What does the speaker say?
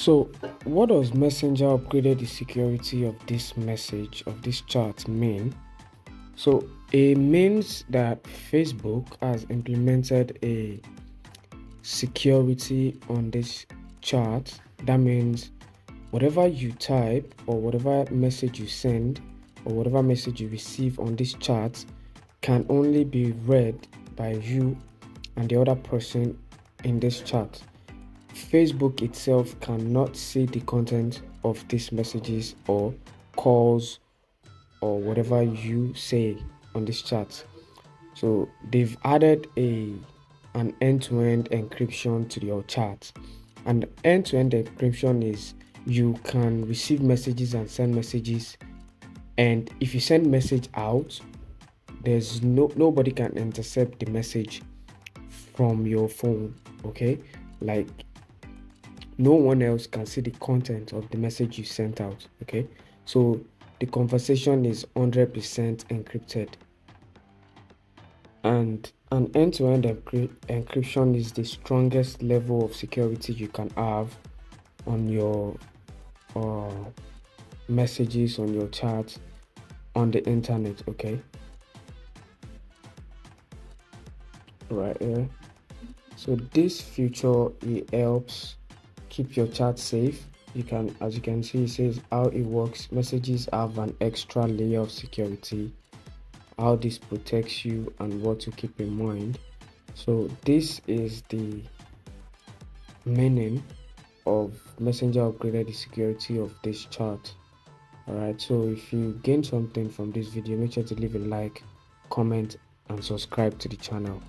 So, what does Messenger upgraded the security of this message of this chat mean? So, it means that Facebook has implemented a security on this chat. That means whatever you type or whatever message you send or whatever message you receive on this chat can only be read by you and the other person in this chat. Facebook itself cannot see the content of these messages or calls or whatever you say on this chat. So they've added an end-to-end encryption to your chat. And end-to-end encryption is you can receive messages and send messages, and if you send message out, there's nobody can intercept the message from your phone. Okay, like no one else can see the content of the message you sent out. Okay, so the conversation is 100% encrypted, and an end-to-end encryption is the strongest level of security you can have on your uh, messages, on your chat, on the internet. Okay, right here. So this feature, it helps keep your chat safe. You can, as you can see, it says how it works. Messages have an extra layer of security, how this protects you, and what to keep in mind. So this is the meaning of Messenger upgraded the security of this chat. Alright, so if you gain something from this video, make sure to leave a like, comment, and subscribe to the channel.